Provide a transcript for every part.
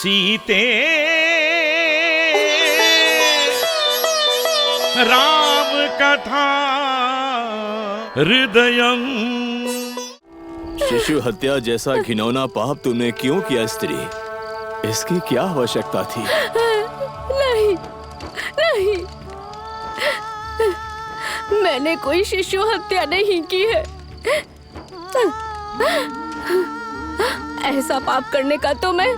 सीते राम कथा हृदयं। शिशु हत्या जैसा घिनौना पाप तुमने क्यों किया स्त्री? इसकी क्या आवश्यकता थी? नहीं, नहीं, मैंने कोई शिशु हत्या नहीं की है। ऐसा पाप करने का तो मैं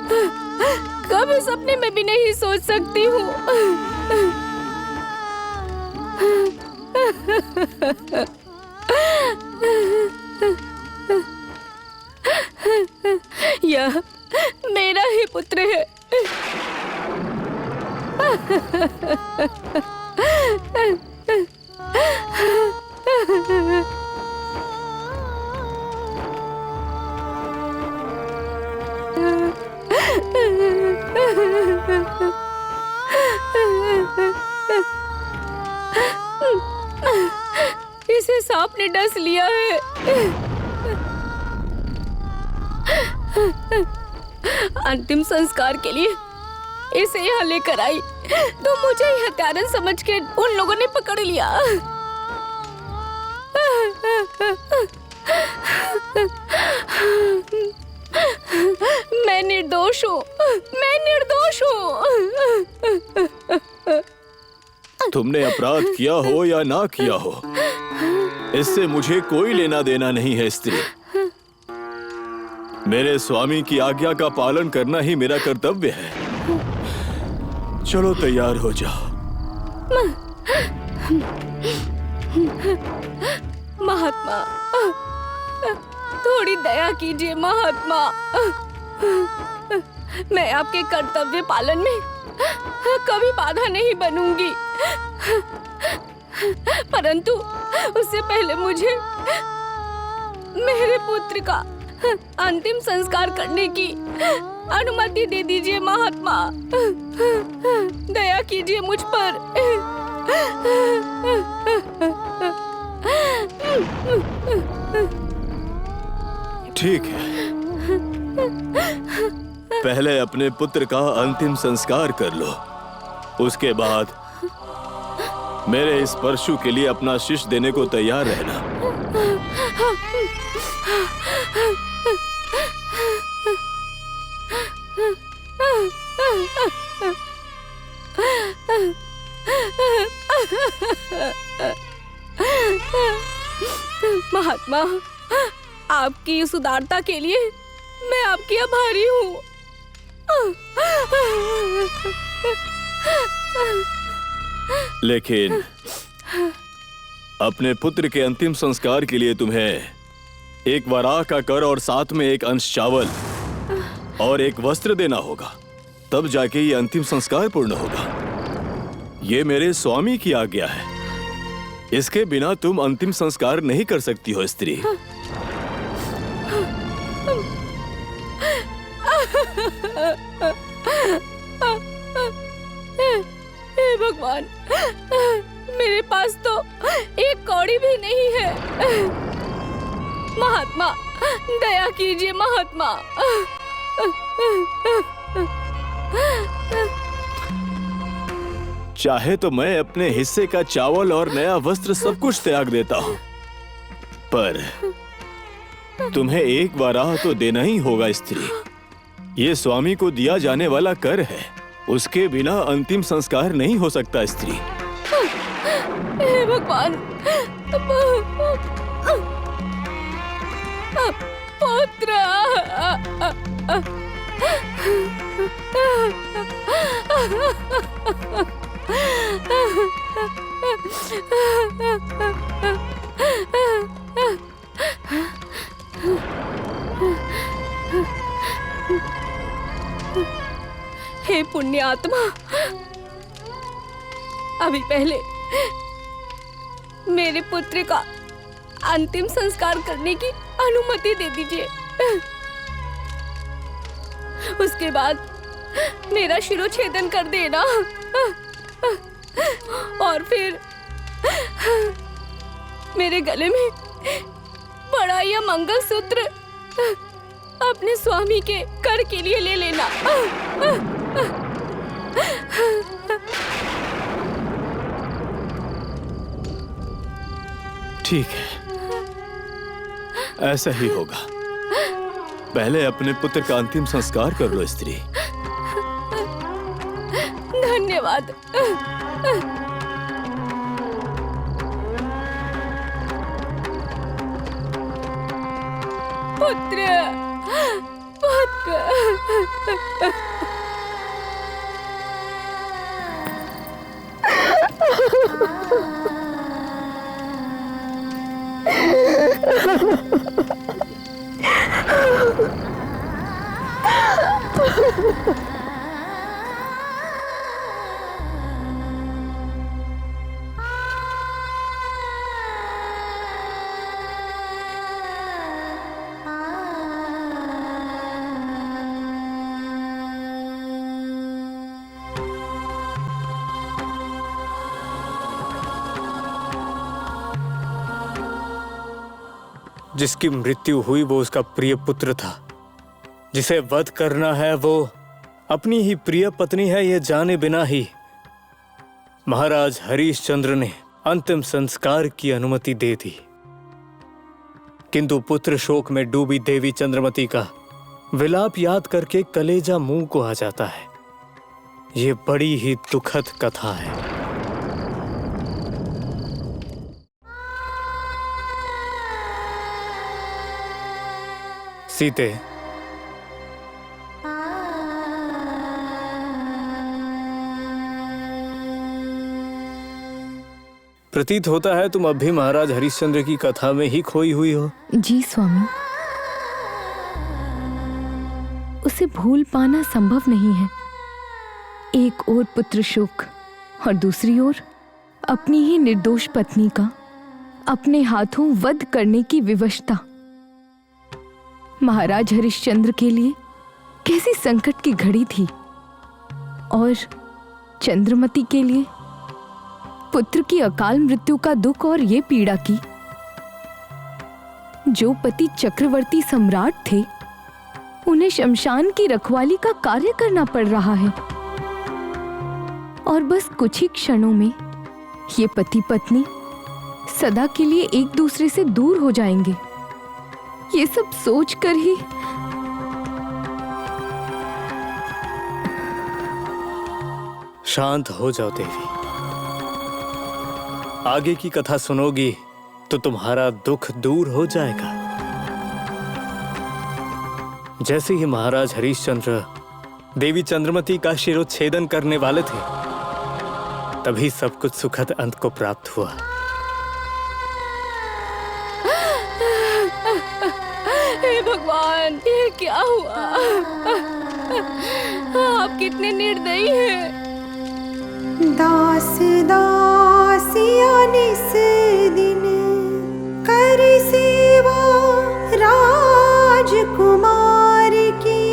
कभी सपने में भी नहीं सोच सकती हूँ। यह मेरा ही पुत्र है। इसे सांप ने डस लिया है। अंतिम संस्कार के लिए इसे यहाँ लेकर आई तो मुझे ही हत्यारन समझ के उन लोगों ने पकड़ लिया। मैं निर्दोष हूँ, मैं निर्दोष हूँ। तुमने अपराध किया हो या ना किया हो, इससे मुझे कोई लेना देना नहीं है स्त्री। मेरे स्वामी की आज्ञा का पालन करना ही मेरा कर्तव्य है। चलो तैयार हो जाओ। महात्मा, थोड़ी दया कीजिए महात्मा। मैं आपके कर्तव्य पालन में कभी बाधा नहीं बनूंगी, परंतु उससे पहले मुझे मेरे पुत्र का अंतिम संस्कार करने की अनुमति दे दीजिए महात्मा। दया कीजिए मुझ पर। ठीक है, पहले अपने पुत्र का अंतिम संस्कार कर लो, उसके बाद मेरे इस परशु के लिए अपना शिश देने को तैयार रहना। महात्मा, आपकी इस उदारता के लिए मैं आपकी आभारी हूँ। लेकिन अपने पुत्र के अंतिम संस्कार के लिए तुम्हें एक वराह का कर और साथ में एक अंश चावल और एक वस्त्र देना होगा, तब जाके ये अंतिम संस्कार पूर्ण होगा। ये मेरे स्वामी की आज्ञा है, इसके बिना तुम अंतिम संस्कार नहीं कर सकती हो स्त्री। हे भगवान, मेरे पास तो एक कौड़ी भी नहीं है। महात्मा, दया कीजिए महात्मा। चाहे तो मैं अपने हिस्से का चावल और नया वस्त्र सब कुछ त्याग देता हूँ, पर तुम्हें एक वराह तो देना ही होगा स्त्री। ये स्वामी को दिया जाने वाला कर है, उसके बिना अंतिम संस्कार नहीं हो सकता स्त्री। हे भगवान, पुत्र। हे पुण्य आत्मा, अभी पहले मेरे पुत्र का अंतिम संस्कार करने की अनुमति दे दीजिए। उसके बाद मेरा शिरोछेदन कर देना और फिर मेरे गले में बड़ा यह मंगलसूत्र अपने स्वामी के कर संस्कार के लिए ले लेना। ठीक है, ऐसा ही होगा। पहले अपने पुत्र का अंतिम संस्कार कर लो स्त्री। धन्यवाद। पुत्र, पुत्र। जिसकी मृत्यु हुई वो उसका प्रिय पुत्र था। जिसे वध करना है वो अपनी ही प्रिय पत्नी है, ये जाने बिना ही महाराज हरिश्चंद्र ने अंतिम संस्कार की अनुमति दे दी। किंतु पुत्र शोक में डूबी देवी चंद्रमती का विलाप याद करके कलेजा मुंह को आ जाता है। ये बड़ी ही दुखद कथा है। सीते, प्रतीत होता है तुम अब भी महाराज हरिश्चंद्र की कथा में ही खोई हुई हो। जी स्वामी, उसे भूल पाना संभव नहीं है। एक ओर पुत्र शोक और दूसरी ओर अपनी ही निर्दोष पत्नी का अपने हाथों वध करने की विवशता। महाराज हरिश्चंद्र के लिए कैसी संकट की घड़ी थी, और चंद्रमती के लिए पुत्र की अकाल मृत्यु का दुख और ये पीड़ा की। जो पति चक्रवर्ती सम्राट थे, उन्हें शमशान की रखवाली का कार्य करना पड़ रहा है, और बस कुछ ही क्षणों में ये पति पत्नी सदा के लिए एक दूसरे से दूर हो जाएंगे। ये सब सोचकर ही शांत हो जाओ देवी। आगे की कथा सुनोगी तो तुम्हारा दुख दूर हो जाएगा। जैसे ही महाराज हरिश्चंद्र देवी चंद्रमती का शिरोच्छेदन करने वाले थे, तभी सब कुछ सुखद अंत को प्राप्त हुआ। हे भगवान, ये क्या हुआ? आप कितने निर्दयी हैं। दास दासिया निस दिन कर सेवा राजकुमार की।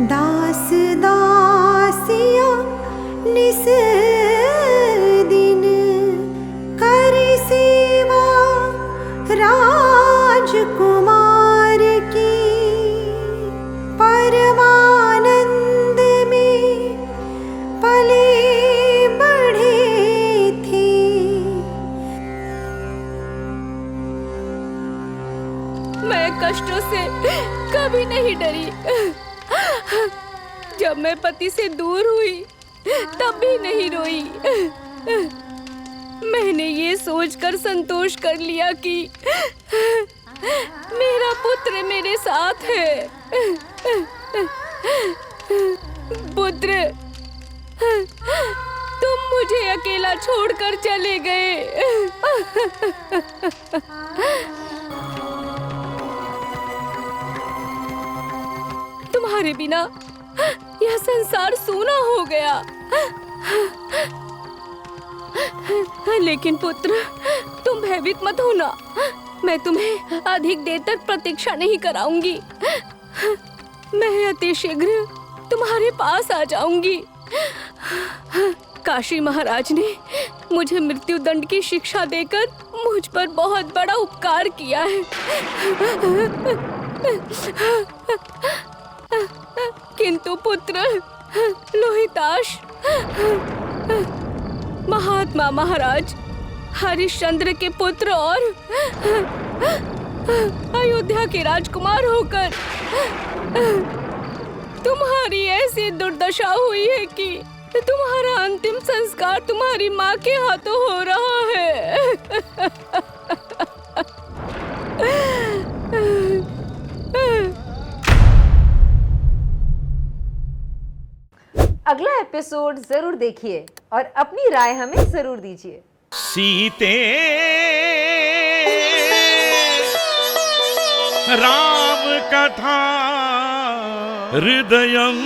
दास दासिया निस दिन कर सेवा राजकुमार की। परमानंद में पले बढ़े थे। मैं कष्टों से कभी नहीं डरी। जब मैं पति से दूर हुई तब भी नहीं रोई। मैंने ये सोचकर संतोष कर लिया कि मेरा पुत्र मेरे साथ है। पुत्र, तुम मुझे अकेला छोड़कर चले गए। तुम्हारे बिना यह संसार सूना हो गया। लेकिन पुत्र, तुम भयभीत मत होना। मैं तुम्हें अधिक देर तक प्रतीक्षा नहीं कराऊंगी। मैं अति शीघ्र तुम्हारे पास आ जाऊंगी। काशी महाराज ने मुझे मृत्यु दंड की शिक्षा देकर मुझ पर बहुत बड़ा उपकार किया है। किंतु पुत्र लोहिताश, महात्मा महाराज हरिश्चंद्र के पुत्र और अयोध्या के राजकुमार होकर तुम्हारी ऐसी दुर्दशा हुई है कि तुम्हारा अंतिम संस्कार तुम्हारी माँ के हाथों हो रहा है। अगला एपिसोड जरूर देखिए और अपनी राय हमें जरूर दीजिए। सीते राम कथा हृदयं